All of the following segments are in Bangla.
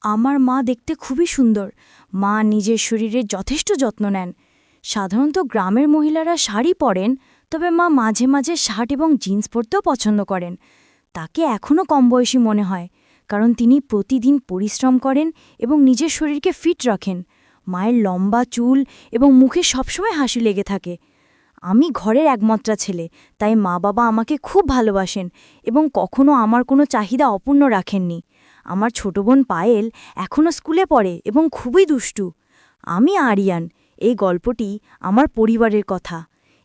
আমার মা দেখতে খুবই সুন্দর। মা নিজের শরীরের যথেষ্ট যত্ন নেন। সাধারণত গ্রামের মহিলারা শাড়ি পরেন, তবে মা মাঝে মাঝে শার্ট এবং জিন্স পরতেও পছন্দ করেন। তাকে এখনও কম বয়সী মনে হয়, কারণ তিনি প্রতিদিন পরিশ্রম করেন এবং নিজের শরীরকে ফিট রাখেন। মায়ের লম্বা চুল এবং মুখে সবসময় হাসি লেগে থাকে। আমি ঘরের একমাত্র ছেলে, তাই মা বাবা আমাকে খুব ভালোবাসেন এবং কখনো আমার কোনো চাহিদা অপূর্ণ রাখেননি। আমার ছোট বোন পায়েল এখনও স্কুলে পড়ে এবং খুবই দুষ্টু। আমি আরিয়ান। এই গল্পটি আমার পরিবারের কথা।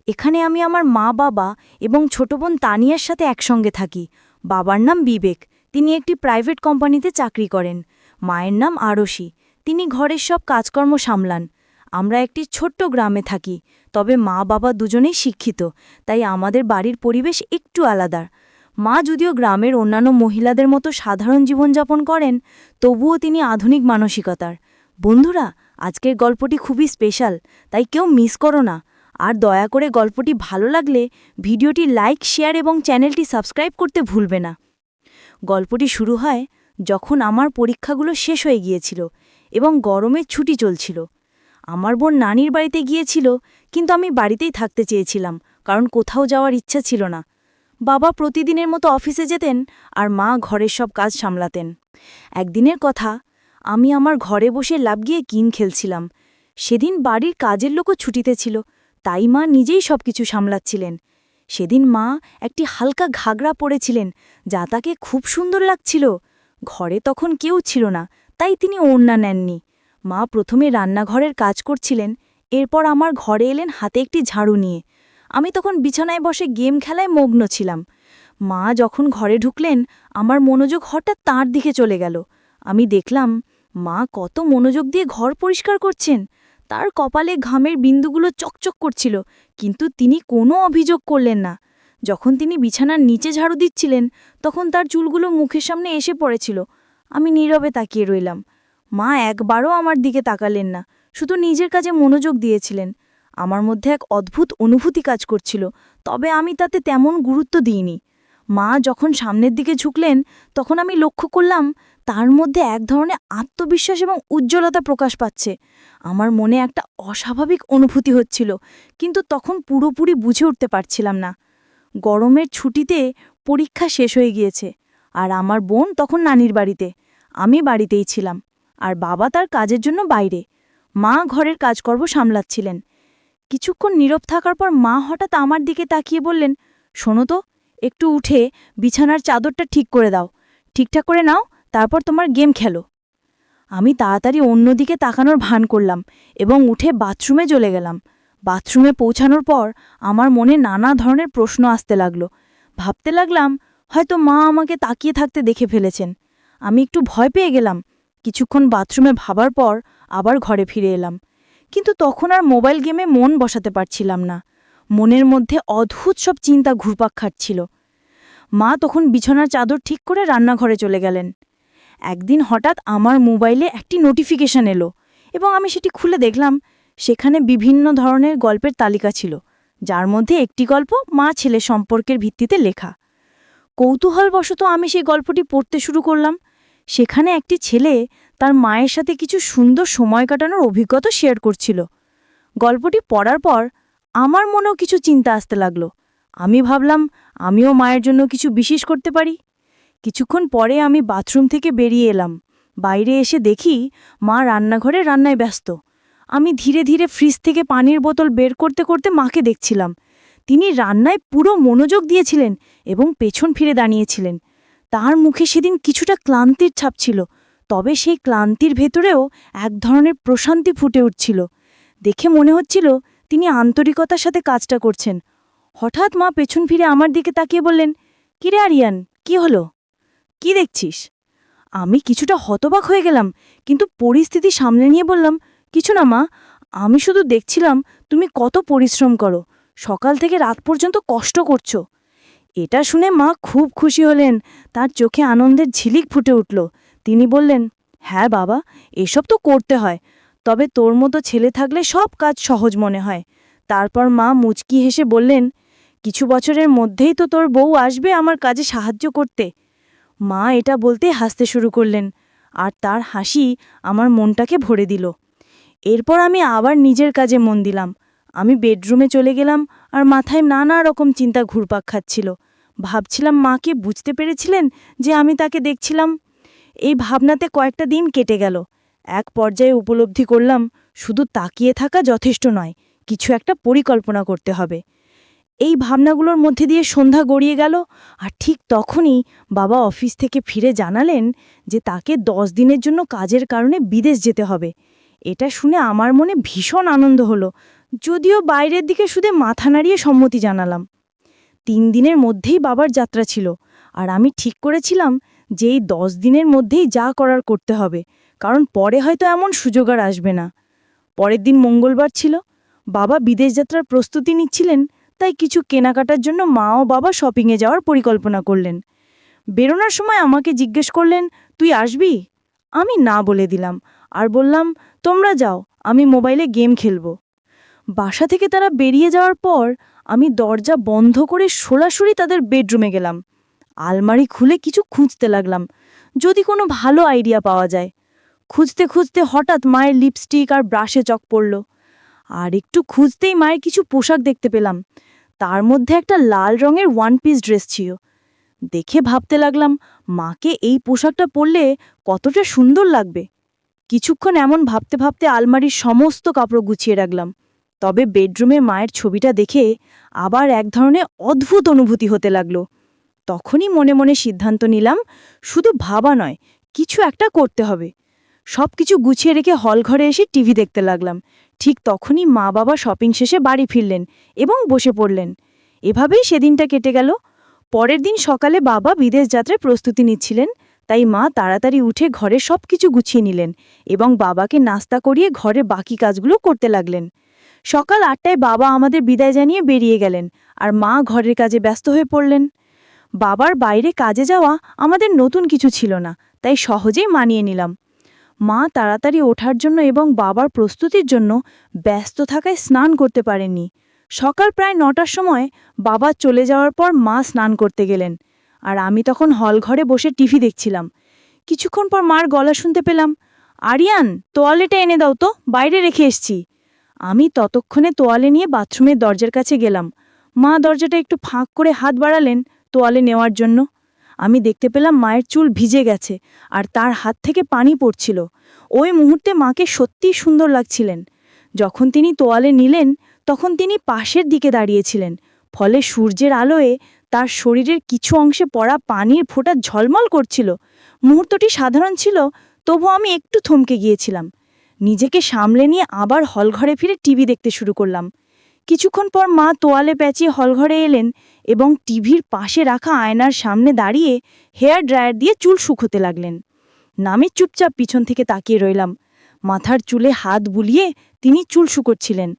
এখানে আমি আমার মা বাবা এবং ছোট বোন তানিয়ার সাথে একসঙ্গে থাকি। বাবার নাম বিবেক, তিনি একটি প্রাইভেট কোম্পানিতে চাকরি করেন। মায়ের নাম আরশি, তিনি ঘরের সব কাজকর্ম সামলান। আমরা একটি ছোট্ট গ্রামে থাকি, তবে মা বাবা দুজনেই শিক্ষিত, তাই আমাদের বাড়ির পরিবেশ একটু আলাদা। মা যদিও গ্রামের অন্যান্য মহিলাদের মতো সাধারণ জীবনযাপন করেন, তবুও তিনি আধুনিক মানসিকতার। বন্ধুরা, আজকের গল্পটি খুবই স্পেশাল, তাই কেউ মিস করো না। আর দয়া করে গল্পটি ভালো লাগলে ভিডিওটি লাইক, শেয়ার এবং চ্যানেলটি সাবস্ক্রাইব করতে ভুলবে না। গল্পটি শুরু হয় যখন আমার পরীক্ষাগুলো শেষ হয়ে গিয়েছিল এবং গরমের ছুটি চলছিল। আমার বোন নানির বাড়িতে গিয়েছিল, কিন্তু আমি বাড়িতেই থাকতে চেয়েছিলাম, কারণ কোথাও যাওয়ার ইচ্ছা ছিল না। বাবা প্রতিদিনের মতো অফিসে যেতেন আর মা ঘরের সব কাজ সামলাতেন। একদিনের কথা, আমি আমার ঘরে বসে লাফ গিয়ে গেম খেলছিলাম। সেদিন বাড়ির কাজের লোকও ছুটিতে ছিল, তাই মা নিজেই সবকিছু সামলাচ্ছিলেন। সেদিন মা একটি হালকা ঘাগরা পরেছিলেন, যা তাকে খুব সুন্দর লাগছিল। ঘরে তখন কেউ ছিল না, তাই তিনি ওড়না নেননি। মা প্রথমে রান্নাঘরের কাজ করছিলেন, এরপর আমার ঘরে এলেন হাতে একটি ঝাড়ু নিয়ে। আমি তখন বিছানায় বসে গেম খেলায় মগ্ন ছিলাম। মা যখন ঘরে ঢুকলেন, আমার মনোযোগ হঠাৎ তাঁর দিকে চলে গেল। আমি দেখলাম মা কত মনোযোগ দিয়ে ঘর পরিষ্কার করছেন। তার কপালে ঘামের বিন্দুগুলো চকচক করছিল, কিন্তু তিনি কোনো অভিযোগ করলেন না। যখন তিনি বিছানার নিচে ঝাড়ু দিচ্ছিলেন, তখন তার চুলগুলো মুখের সামনে এসে পড়েছিল। আমি নীরবে তাকিয়ে রইলাম। মা একবারও আমার দিকে তাকালেন না, শুধু নিজের কাজে মনোযোগ দিয়েছিলেন। আমার মধ্যে এক অদ্ভুত অনুভূতি কাজ করছিল, তবে আমি তাতে তেমন গুরুত্ব দিইনি। মা যখন সামনের দিকে ঝুঁকলেন, তখন আমি লক্ষ্য করলাম তার মধ্যে এক ধরনের আত্মবিশ্বাস এবং উজ্জ্বলতা প্রকাশ পাচ্ছে। আমার মনে একটা অস্বাভাবিক অনুভূতি হচ্ছিল, কিন্তু তখন পুরোপুরি বুঝে উঠতে পারছিলাম না। গরমের ছুটিতে পরীক্ষা শেষ হয়ে গিয়েছে, আর আমার বোন তখন নানির বাড়িতে। আমি বাড়িতেই ছিলাম, আর বাবা তার কাজের জন্য বাইরে। মা ঘরের কাজকর্ম সামলাচ্ছিলেন। কিছুক্ষণ নীরব থাকার পর মা হঠাৎ আমার দিকে তাকিয়ে বললেন, শোনো তো, একটু উঠে বিছানার চাদরটা ঠিক করে দাও। ঠিকঠাক করে নাও, তারপর তোমার গেম খেলো। আমি তাড়াতাড়ি অন্যদিকে তাকানোর ভান করলাম এবং উঠে বাথরুমে চলে গেলাম। বাথরুমে পৌঁছানোর পর আমার মনে নানা ধরনের প্রশ্ন আসতে লাগলো। ভাবতে লাগলাম, হয়তো মা আমাকে তাকিয়ে থাকতে দেখে ফেলেছেন। আমি একটু ভয় পেয়ে গেলাম। কিছুক্ষণ বাথরুমে ভাবার পর আবার ঘরে ফিরে এলাম, কিন্তু তখন আর মোবাইল গেমে মন বসাতে পারছিলাম না। মনের মধ্যে অদ্ভুত সব চিন্তা ঘুরপাক খাচ্ছিল। মা তখন বিছানার চাদর ঠিক করে রান্নাঘরে চলে গেলেন। একদিন হঠাৎ আমার মোবাইলে একটি নোটিফিকেশন এলো এবং আমি সেটি খুলে দেখলাম। সেখানে বিভিন্ন ধরনের গল্পের তালিকা ছিল, যার মধ্যে একটি গল্প মা ছেলে সম্পর্কের ভিত্তিতে লেখা। কৌতূহলবশত আমি সেই গল্পটি পড়তে শুরু করলাম। সেখানে একটি ছেলে তার মায়ের সাথে কিছু সুন্দর সময় কাটানোর অভিজ্ঞতা শেয়ার করছিল। গল্পটি পড়ার পর আমার মনেও কিছু চিন্তা আসতে লাগলো। আমি ভাবলাম, আমিও মায়ের জন্য কিছু বিশেষ করতে পারি। কিছুক্ষণ পরে আমি বাথরুম থেকে বেরিয়ে এলাম। বাইরে এসে দেখি মা রান্নাঘরে রান্নায় ব্যস্ত। আমি ধীরে ধীরে ফ্রিজ থেকে পানির বোতল বের করতে করতে মাকে দেখছিলাম। তিনি রান্নায় পুরো মনোযোগ দিয়েছিলেন এবং পেছন ফিরে দাঁড়িয়েছিলেন। তার মুখে সেদিন কিছুটা ক্লান্তির ছাপ ছিল, তবে সেই ক্লান্তির ভেতরেও এক ধরনের প্রশান্তি ফুটে উঠছিল। দেখে মনে হচ্ছিল তিনি আন্তরিকতার সাথে কাজটা করছেন। হঠাৎ মা পেছন ফিরে আমার দিকে তাকিয়ে বললেন, কিরে আরিয়ান, কি হলো? কি দেখছিস? আমি কিছুটা হতবাক হয়ে গেলাম, কিন্তু পরিস্থিতি সামলে নিয়ে বললাম, কিছু না মা, আমি শুধু দেখছিলাম তুমি কত পরিশ্রম করো, সকাল থেকে রাত পর্যন্ত কষ্ট করছো। এটা শুনে মা খুব খুশি হলেন, তার চোখে আনন্দের ঝিলিক ফুটে উঠল। তিনি বললেন, হ্যাঁ বাবা, এসব তো করতে হয়, তবে তোর মতো ছেলে থাকলে সব কাজ সহজ মনে হয়। তারপর মা মুচকি হেসে বললেন, কিছু বছরের মধ্যেই তো তোর বউ আসবে আমার কাজে সাহায্য করতে। মা এটা বলতে হাসতে শুরু করলেন। আর তার হাসি আমার মনটাকে ভরে দিল। এরপর আমি আবার নিজের কাজে মন দিলাম। আমি বেডরুমে চলে গেলাম আর মাথায় নানা রকম চিন্তা ঘুরপাক খাচ্ছিল। ভাবছিলাম মা কি বুঝতে পেরেছিলেন যে আমি তাকে দেখছিলাম। এই ভাবনাতে কয়েকটা দিন কেটে গেল। এক পর্যায়ে উপলব্ধি করলাম শুধু তাকিয়ে থাকা যথেষ্ট নয়, কিছু একটা পরিকল্পনা করতে হবে। এই ভাবনাগুলোর মধ্যে দিয়ে সন্ধ্যা গড়িয়ে গেল, আর ঠিক তখনই বাবা অফিস থেকে ফিরে জানালেন যে তাকে 10 দিনের জন্য কাজের কারণে বিদেশ যেতে হবে। এটা শুনে আমার মনে ভীষণ আনন্দ হলো, যদিও বাইরের দিকে শুধু মাথা নাড়িয়ে সম্মতি জানালাম। 3 দিনের মধ্যেই বাবার যাত্রা ছিল, আর আমি ঠিক করেছিলাম যে এই 10 দিনের মধ্যেই যা করার করতে হবে, কারণ পরে হয়তো এমন সুযোগ আর আসবে না। পরের দিন মঙ্গলবার ছিল। বাবা বিদেশ যাত্রার প্রস্তুতি নিচ্ছিলেন, তাই কিছু কেনাকাটার জন্য মা ও বাবা শপিংয়ে যাওয়ার পরিকল্পনা করলেন। বেরোনোর সময় আমাকে জিজ্ঞেস করলেন, তুই আসবি? আমি না বলে দিলাম আর বললাম, তোমরা যাও, আমি মোবাইলে গেম খেলব। বাসা থেকে তারা বেরিয়ে যাওয়ার পর আমি দরজা বন্ধ করে সরাসরি তাদের বেডরুমে গেলাম। আলমারি খুলে কিছু খুঁজতে লাগলাম, যদি কোনো ভালো আইডিয়া পাওয়া যায়। খুঁজতে খুঁজতে হঠাৎ মায়ের লিপস্টিক আর ব্রাশে চক পড়ল। আর একটু খুঁজতেই মায়ের কিছু পোশাক দেখতে পেলাম। তার মধ্যে একটা লাল রঙের ওয়ান পিস ড্রেস ছিল। দেখে ভাবতে লাগলাম মাকে এই পোশাকটা পরলে কতটা সুন্দর লাগবে। কিছুক্ষণ এমন ভাবতে ভাবতে আলমারির সমস্ত কাপড় গুছিয়ে রাখলাম। তবে বেডরুমে মায়ের ছবিটা দেখে আবার এক ধরনের অদ্ভুত অনুভূতি হতে লাগলো। তখনই মনে মনে সিদ্ধান্ত নিলাম, শুধু ভাবা নয়, কিছু একটা করতে হবে। সবকিছু গুছিয়ে রেখে হলঘরে এসে টিভি দেখতে লাগলাম। ঠিক তখনই মা বাবা শপিং শেষে বাড়ি ফিরলেন এবং বসে পড়লেন। এভাবেই সেদিনটা কেটে গেল। পরের দিন সকালে বাবা বিদেশ যাত্রার প্রস্তুতি নিচ্ছিলেন, তাই মা তাড়াতাড়ি উঠে ঘরে সবকিছু গুছিয়ে নিলেন এবং বাবাকে নাস্তা করিয়ে ঘরে বাকি কাজগুলো করতে লাগলেন। সকাল 8টায় বাবা আমাদের বিদায় জানিয়ে বেরিয়ে গেলেন, আর মা ঘরের কাজে ব্যস্ত হয়ে পড়লেন। বাবার বাইরে কাজে যাওয়া আমাদের নতুন কিছু ছিল না, তাই সহজেই মানিয়ে নিলাম। মা তাড়াতাড়ি ওঠার জন্য এবং বাবার প্রস্তুতির জন্য ব্যস্ত থাকায় স্নান করতে পারেননি। সকাল প্রায় 9টার সময় বাবা চলে যাওয়ার পর মা স্নান করতে গেলেন, আর আমি তখন হলঘরে বসে টিভি দেখছিলাম। কিছুক্ষণ পর মার গলা শুনতে পেলাম, আরিয়ান, তোয়ালেটা এনে দাও তো, বাইরে রেখে এসছি। আমি ততক্ষণে তোয়ালে নিয়ে বাথরুমের দরজার কাছে গেলাম। মা দরজাটা একটু ফাঁক করে হাত বাড়ালেন তোয়ালে নেওয়ার জন্য। আমি দেখতে পেলাম মায়ের চুল ভিজে গেছে আর তার হাত থেকে পানি পড়ছিল। ওই মুহূর্তে মাকে সত্যিই সুন্দর লাগছিলেন। যখন তিনি তোয়ালে নিলেন তখন তিনি পাশের দিকে দাঁড়িয়েছিলেন, ফলে সূর্যের আলোয় তার শরীরের কিছু অংশে পড়া পানির ফোঁটা ঝলমল করছিল। মুহূর্তটি সাধারণ ছিল, তবু আমি একটু থমকে গিয়েছিলাম। নিজেকে সামলে নিয়ে আবার হলঘরে ফিরে টিভি দেখতে শুরু করলাম। কিছুক্ষণ পর মা তোয়ালে পেঁচিয়ে হলঘরে এলেন এবং টিভির পাশে রাখা আয়নার সামনে দাঁড়িয়ে হেয়ার ড্রায়ার দিয়ে চুল শুকোতে লাগলেন। আমি চুপচাপ পিছন থেকে তাকিয়ে রইলাম। মাথার চুলে হাত বুলিয়ে তিনি চুল শুকোচ্ছিলেন।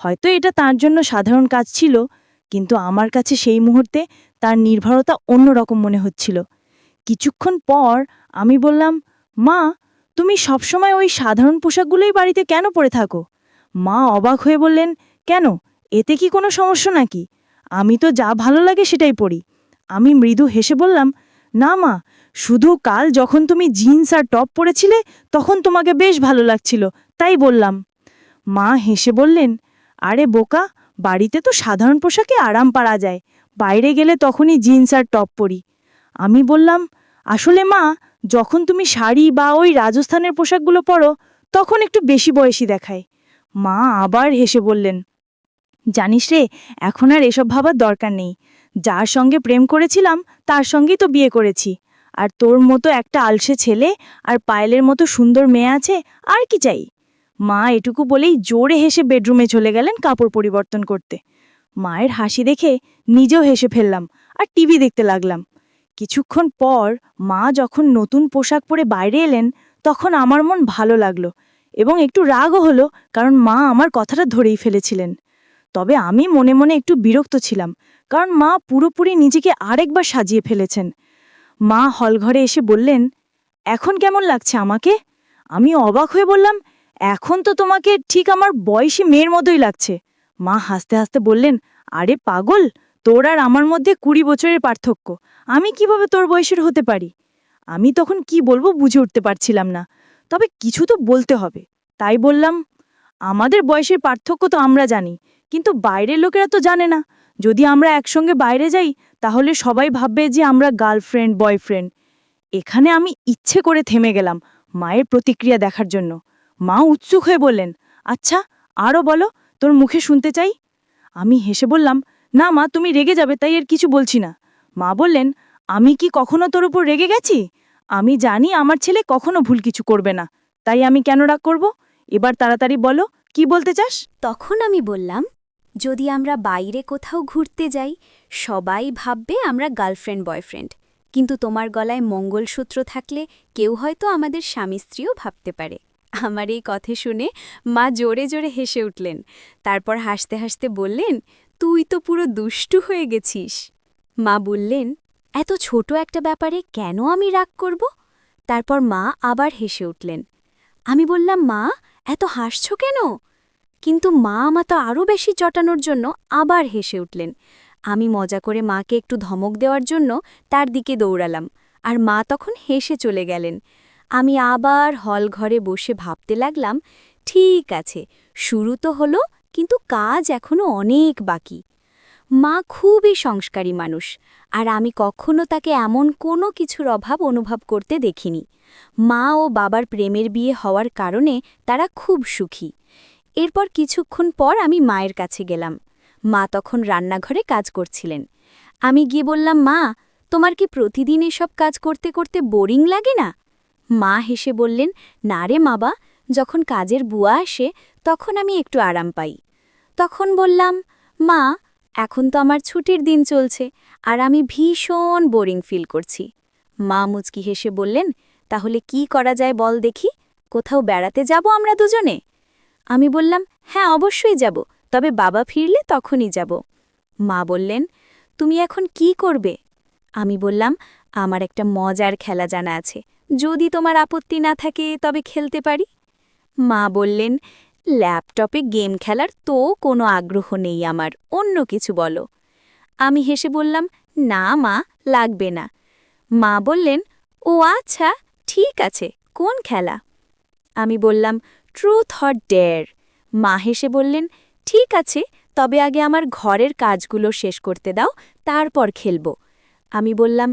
হয়তো এটা তার জন্য সাধারণ কাজ ছিল, কিন্তু আমার কাছে সেই মুহূর্তে তার নির্ভরতা অন্যরকম মনে হচ্ছিল। কিছুক্ষণ পর আমি বললাম, মা, তুমি সবসময় ওই সাধারণ পোশাকগুলোই বাড়িতে কেন পরে থাকো? মা অবাক হয়ে বললেন, কেন, এতে কি কোনো সমস্যা নাকি? আমি তো যা ভালো লাগে সেটাই পরি। আমি মৃদু হেসে বললাম, না মা, শুধু কাল যখন তুমি জিন্স আর টপ পরেছিলে তখন তোমাকে বেশ ভালো লাগছিল, তাই বললাম। মা হেসে বললেন, আরে বোকা, বাড়িতে তো সাধারণ পোশাকে আরাম পাওয়া যায়, বাইরে গেলে তখনই জিন্স আর টপ পরি। আমি বললাম, আসলে মা, যখন তুমি শাড়ি বা ওই রাজস্থানের পোশাকগুলো পরো তখন একটু বেশি বয়সী দেখায়। মা আবার হেসে বললেন, জানিস রে, এখন আর এসব ভাবার দরকার নেই। যার সঙ্গে প্রেম করেছিলাম তার সঙ্গেই তো বিয়ে করেছি। আর তোর মতো একটা আলসে ছেলে আর পায়েলের মতো সুন্দর মেয়ে আছে, আর কি চাই? মা এটুকু বলেই জোরে হেসে বেডরুমে চলে গেলেন কাপড় পরিবর্তন করতে। মায়ের হাসি দেখে নিজেও হেসে ফেললাম আর টিভি দেখতে লাগলাম। কিছুক্ষণ পর মা যখন নতুন পোশাক পরে বাইরে এলেন তখন আমার মন ভালো লাগলো এবং একটু রাগও হলো, কারণ মা আমার কথাটা ধরেই ফেলেছিলেন। তবে আমি মনে মনে একটু বিরক্ত ছিলাম, কারণ মা পুরোপুরি নিজেকে আরেকবার সাজিয়ে ফেলেছেন। মা হলঘরে এসে বললেন, এখন কেমন লাগছে আমাকে? আমি অবাক হয়ে বললাম, এখন তো তোমাকে ঠিক আমার বয়সী মেয়ের মতোই লাগছে। মা হাসতে হাসতে বললেন, আরে পাগল, তোর আর আমার মধ্যে 20 বছরের পার্থক্য, আমি কিভাবে তোর বয়সের হতে পারি? আমি তখন কি বলবো বুঝে উঠতে পারছিলাম না, তবে কিছু তো বলতে হবে। তাই বললাম, আমাদের বয়সের পার্থক্য তো আমরা জানি, কিন্তু বাইরের লোকেরা তো জানে না। যদি আমরা একসঙ্গে বাইরে যাই তাহলে সবাই ভাববে যে আমরা গার্লফ্রেন্ড বয়ফ্রেন্ড। এখানে আমি ইচ্ছে করে থেমে গেলাম মায়ের প্রতিক্রিয়া দেখার জন্য। মা উৎসুক হয়ে বললেন, আচ্ছা, আরও বলো, তোর মুখে শুনতে চাই। আমি হেসে বললাম, না মা, তুমি রেগে যাবে তাই এর কিছু বলছি না। মা বললেন, আমি কি কখনো তোর উপর রেগে গেছি? আমি জানি আমার ছেলে কখনো ভুল কিছু করবে না, তাই আমি কেন রাগ করব? এবার তাড়াতাড়ি বলো, কি বলতে চাস? তখন আমি বললাম, যদি আমরা বাইরে কোথাও ঘুরতে যাই সবাই ভাববে আমরা গার্লফ্রেন্ড বয়ফ্রেন্ড, কিন্তু তোমার গলায় মঙ্গলসূত্র থাকলে কেউ হয়তো আমাদের স্বামী স্ত্রীও ভাবতে পারে। আমার এই কথা শুনে মা জোরে জোরে হেসে উঠলেন। তারপর হাসতে হাসতে বললেন, তুই তো পুরো দুষ্টু হয়ে গেছিস। মা বললেন, এত ছোট একটা ব্যাপারে কেন আমি রাগ করব? তারপর মা আবার হেসে উঠলেন। আমি বললাম, মা, এত হাসছ কেন? কিন্তু মা আমার তো আরও বেশি চটানোর জন্য আবার হেসে উঠলেন। আমি মজা করে মাকে একটু ধমক দেওয়ার জন্য তার দিকে দৌড়ালাম, আর মা তখন হেসে চলে গেলেন। আমি আবার হল ঘরে বসে ভাবতে লাগলাম, ঠিক আছে, শুরু তো হলো, কিন্তু কাজ এখনো অনেক বাকি। মা খুবই সংস্কারী মানুষ, আর আমি কখনো তাকে এমন কোনো কিছুর অভাব অনুভব করতে দেখিনি। মা ও বাবার প্রেমের বিয়ে হওয়ার কারণে তারা খুব সুখী। এরপর কিছুক্ষণ পর আমি মায়ের কাছে গেলাম। মা তখন রান্নাঘরে কাজ করছিলেন। আমি গিয়ে বললাম, মা, তোমার কি প্রতিদিন এসব কাজ করতে করতে বোরিং লাগে না? মা হেসে বললেন, না রে বাবা, যখন কাজের বুয়া আসে তখন আমি একটু আরাম পাই। তখন বললাম, মা, এখন তো আমার ছুটির দিন চলছে, আর আমি ভীষণ বোরিং ফিল করছি। মা মুচকি হেসে বললেন, তাহলে কি করা যায় বল দেখি, কোথাও বেড়াতে যাব আমরা দুজনে? আমি বললাম, হ্যাঁ, অবশ্যই যাব, তবে বাবা ফিরলে তখনই যাব। মা বললেন, তুমি এখন কি করবে? আমি বললাম, আমার একটা মজার খেলা জানা আছে, যদি তোমার আপত্তি না থাকে তবে খেলতে পারি। মা বললেন, ল্যাপটপে গেম খেলার তো কোনো আগ্রহ নেই আমার, অন্য কিছু বলো। আমি হেসে বললাম, না মা, লাগবে না। মা বললেন, ও আচ্ছা, ঠিক আছে, কোন খেলা? আমি বললাম, ট্রুথ অর ডেয়ার। মা হেসে বললেন, ঠিক আছে, তবে আগে আমার ঘরের কাজগুলো শেষ করতে দাও, তারপর খেলব। আমি বললাম,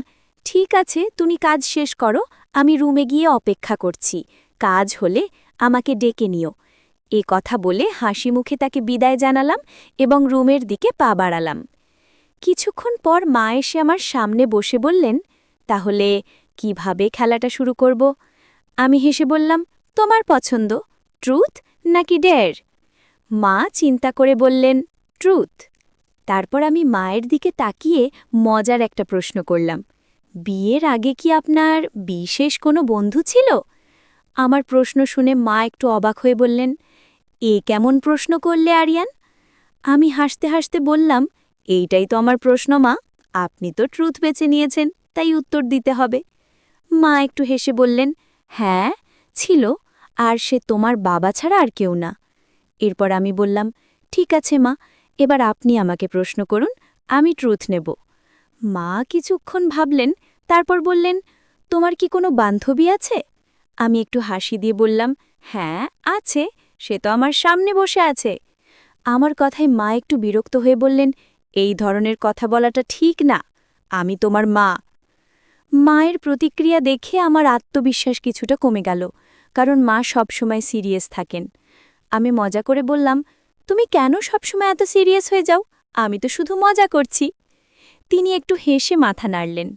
ঠিক আছে, তুমি কাজ শেষ করো, আমি রুমে গিয়ে অপেক্ষা করছি, কাজ হলে আমাকে ডেকে নিও। এ কথা বলে হাসি মুখে তাকে বিদায় জানালাম এবং রুমের দিকে পা বাড়ালাম। কিছুক্ষণ পর মা এসে আমার সামনে বসে বললেন, তাহলে কিভাবে খেলাটা শুরু করব? আমি হেসে বললাম, তোমার পছন্দ, ট্রুথ নাকি ডেয়ার? মা চিন্তা করে বললেন, ট্রুথ। তারপর আমি মায়ের দিকে তাকিয়ে মজার একটা প্রশ্ন করলাম, বিয়ের আগে কি আপনার বিশেষ কোনো বন্ধু ছিল? আমার প্রশ্ন শুনে মা একটু অবাক হয়ে বললেন, এ কেমন প্রশ্ন করলে আরিয়ান? আমি হাসতে হাসতে বললাম, এইটাই তো আমার প্রশ্ন মা, আপনি তো ট্রুথ বেছে নিয়েছেন, তাই উত্তর দিতে হবে। মা একটু হেসে বললেন, হ্যাঁ, ছিল, আর সে তোমার বাবা ছাড়া আর কেউ না। এরপর আমি বললাম, ঠিক আছে মা, এবার আপনি আমাকে প্রশ্ন করুন, আমি ট্রুথ নেব। মা কিছুক্ষণ ভাবলেন, তারপর বললেন, তোমার কি কোনো বান্ধবী আছে? আমি একটু হাসি দিয়ে বললাম, হ্যাঁ, আছে, সে তো আমার সামনে বসে আছে। আমার কথায় মা একটু বিরক্ত হয়ে বললেন, এই ধরনের কথা বলাটা ঠিক না, আমি তোমার মা। মায়ের প্রতিক্রিয়া দেখে আমার আত্মবিশ্বাস কিছুটা কমে গেল, কারণ মা সবসময় সিরিয়াস থাকেন। আমি মজা করে বললাম, তুমি কেন সবসময় এত সিরিয়াস হয়ে যাও? আমি তো শুধু মজা করছি। তিনি একটু হেসে মাথা নাড়লেন।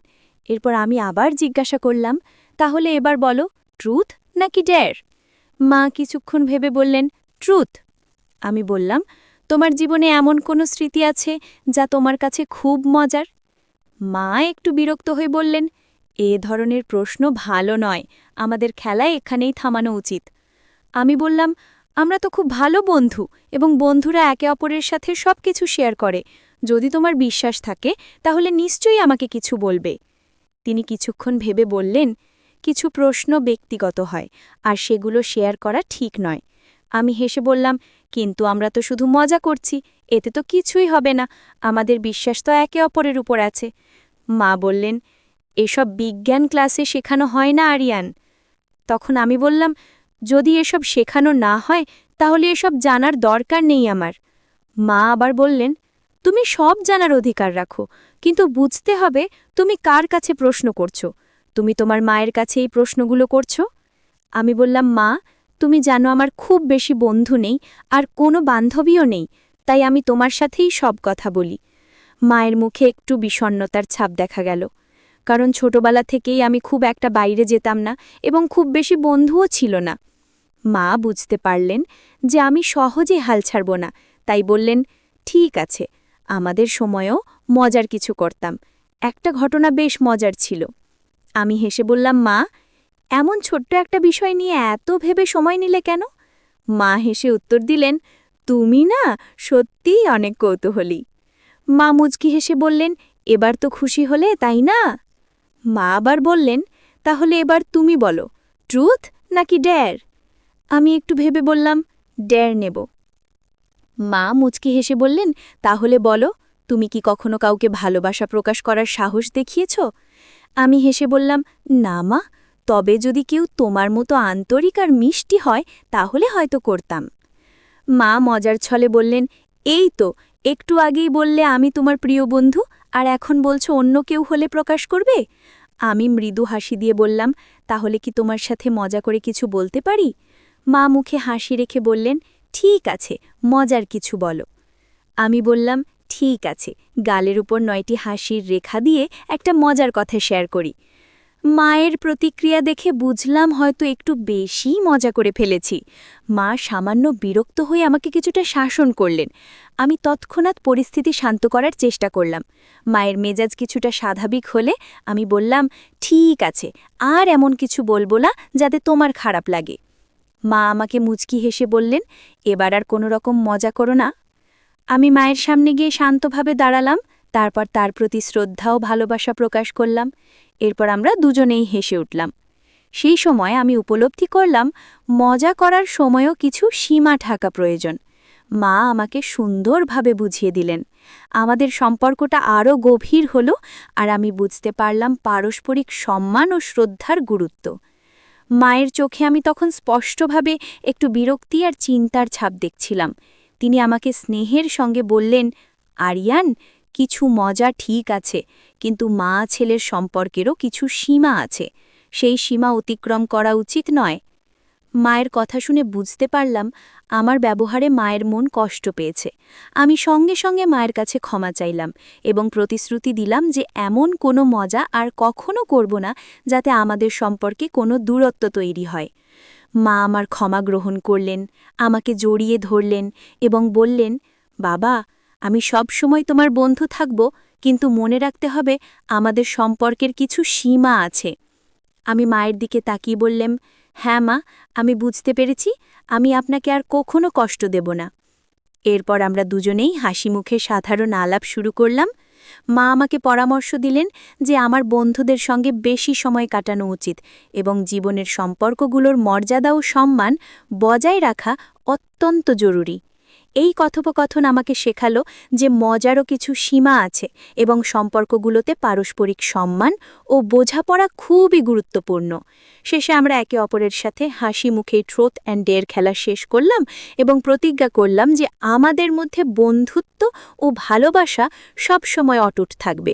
এরপর আমি আবার জিজ্ঞাসা করলাম, তাহলে এবার বলো, ট্রুথ নাকি ডেয়ার? মা কিছুক্ষণ ভেবে বললেন, ট্রুথ। আমি বললাম, তোমার জীবনে এমন কোনো স্মৃতি আছে যা তোমার কাছে খুব মজার? মা একটু বিরক্ত হয়ে বললেন, এ ধরনের প্রশ্ন ভালো নয়, আমাদের খেলা এখানেই থামানো উচিত। আমি বললাম, আমরা তো খুব ভালো বন্ধু এবং বন্ধুরা একে অপরের সাথে সবকিছু শেয়ার করে, যদি তোমার বিশ্বাস থাকে তাহলে নিশ্চয়ই আমাকে কিছু বলবে। তিনি কিছুক্ষণ ভেবে বললেন, কিছু প্রশ্ন ব্যক্তিগত হয়, আর সেগুলো শেয়ার করা ঠিক নয়। আমি হেসে বললাম, কিন্তু আমরা তো শুধু মজা করছি, এতে তো কিছুই হবে না, আমাদের বিশ্বাস তো একে অপরের উপর আছে। মা বললেন, এসব বিজ্ঞান ক্লাসে শেখানো হয় না আরিয়ান। তখন আমি বললাম, যদি এসব শেখানো না হয় তাহলে এসব জানার দরকার নেই আমার। মা আবার বললেন, তুমি সব জানার অধিকার রাখো, কিন্তু বুঝতে হবে তুমি কার কাছে প্রশ্ন করছো। তুমি তোমার মায়ের কাছে এই প্রশ্নগুলো করছো? আমি বললাম, মা, তুমি জানো আমার খুব বেশি বন্ধু নেই আর কোনো বান্ধবীও নেই, তাই আমি তোমার সাথেই সব কথা বলি। মায়ের মুখে একটু বিষণ্ণতার ছাপ দেখা গেল, কারণ ছোটবেলা থেকেই আমি খুব একটা বাইরে যেতাম না এবং খুব বেশি বন্ধুও ছিল না। মা বুঝতে পারলেন যে আমি সহজে হাল ছাড়ব না, তাই বললেন, ঠিক আছে, আমাদের সময়েও মজার কিছু করতাম। একটা ঘটনা বেশ মজার ছিল। আমি হেসে বললাম, মা, এমন ছোট্ট একটা বিষয় নিয়ে এত ভেবে সময় নিলে কেন? মা হেসে উত্তর দিলেন, তুমি না সত্যিই অনেক কৌতূহলী। মা মুচকি হেসে বললেন, এবার তো খুশি হলে, তাই না? মা আবার বললেন, তাহলে এবার তুমি বলো, ট্রুথ নাকি ডেয়ার? আমি একটু ভেবে বললাম, ডেয়ার নেব। মা মুচকি হেসে বললেন, তাহলে বলো, তুমি কি কখনো কাউকে ভালোবাসা প্রকাশ করার সাহস দেখিয়েছ? আমি হেসে বললাম, না মা, তবে যদি কেউ তোমার মতো আন্তরিক আর মিষ্টি হয় তাহলে হয়তো করতাম। মা মজার ছলে বললেন, এই তো একটু আগেই বললে আমি তোমার প্রিয় বন্ধু, আর এখন বলছো অন্য কেউ হলে প্রকাশ করবে। আমি মৃদু হাসি দিয়ে বললাম, তাহলে কি তোমার সাথে মজা করে কিছু বলতে পারি? মা মুখে হাসি রেখে বললেন, ঠিক আছে, মজার কিছু বলো। আমি বললাম, ঠিক আছে, গালের উপর 9টি হাসির রেখা দিয়ে একটা মজার কথা শেয়ার করি। মায়ের প্রতিক্রিয়া দেখে বুঝলাম হয়তো একটু বেশি মজা করে ফেলেছি। মা সামান্য বিরক্ত হয়ে আমাকে কিছুটা শাসন করলেন। আমি তৎক্ষণাৎ পরিস্থিতি শান্ত করার চেষ্টা করলাম। মায়ের মেজাজ কিছুটা স্বাভাবিক হলে আমি বললাম, ঠিক আছে, আর এমন কিছু বলবো না যাতে তোমার খারাপ লাগে। মা আমাকে মুচকি হেসে বললেন, এবার আর কোনো রকম মজা করো না। আমি মায়ের সামনে গিয়ে শান্তভাবে দাঁড়ালাম, তারপর তার প্রতি শ্রদ্ধা ও ভালোবাসা প্রকাশ করলাম। এরপর আমরা দুজনেই হেসে উঠলাম। সেই সময় আমি উপলব্ধি করলাম, মজা করার সময়ও কিছু সীমা থাকা প্রয়োজন। মা আমাকে সুন্দরভাবে বুঝিয়ে দিলেন। আমাদের সম্পর্কটা আরও গভীর হলো, আর আমি বুঝতে পারলাম পারস্পরিক সম্মান ও শ্রদ্ধার গুরুত্ব। মায়ের চোখে আমি তখন স্পষ্টভাবে একটু বিরক্তি আর চিন্তার ছাপ দেখছিলাম। তিনি আমাকে স্নেহের সঙ্গে বললেন, আরিয়ান, কিছু মজা ঠিক আছে, কিন্তু মা ছেলের সম্পর্কেরও কিছু সীমা আছে। সেই সীমা অতিক্রম করা উচিত নয়। মায়ের কথা শুনে বুঝতে পারলাম আমার ব্যবহারে মায়ের মন কষ্ট পেয়েছে। আমি সঙ্গে সঙ্গে মায়ের কাছে ক্ষমা চাইলাম এবং প্রতিশ্রুতি দিলাম যে এমন কোনো মজা আর কখনো করব না যাতে আমাদের সম্পর্কে কোনো দূরত্ব তৈরি হয়। মা আমার ক্ষমা গ্রহণ করলেন, আমাকে জড়িয়ে ধরলেন এবং বললেন, বাবা, আমি সব সময় তোমার বন্ধু থাকব, কিন্তু মনে রাখতে হবে আমাদের সম্পর্কের কিছু সীমা আছে। আমি মায়ের দিকে তাকিয়ে বললাম, হ্যাঁ মা, আমি বুঝতে পেরেছি, আমি আপনাকে আর কখনো কষ্ট দেব না। এরপর আমরা দুজনেই হাসি মুখে সাধারণ আলাপ শুরু করলাম। মা আমাকে পরামর্শ দিলেন যে আমার বন্ধুদের সঙ্গে বেশি সময় কাটানো উচিত এবং জীবনের সম্পর্কগুলোর মর্যাদা ও সম্মান বজায় রাখা অত্যন্ত জরুরি। এই কথোপকথন আমাকে শেখালো যে মজারও কিছু সীমা আছে এবং সম্পর্কগুলোতে পারস্পরিক সম্মান ও বোঝাপড়া খুবই গুরুত্বপূর্ণ। শেষে আমরা একে অপরের সাথে হাসি মুখে ট্রুথ অ্যান্ড ডেয়ার খেলা শেষ করলাম এবং প্রতিজ্ঞা করলাম যে আমাদের মধ্যে বন্ধুত্ব ও ভালোবাসা সবসময় অটুট থাকবে।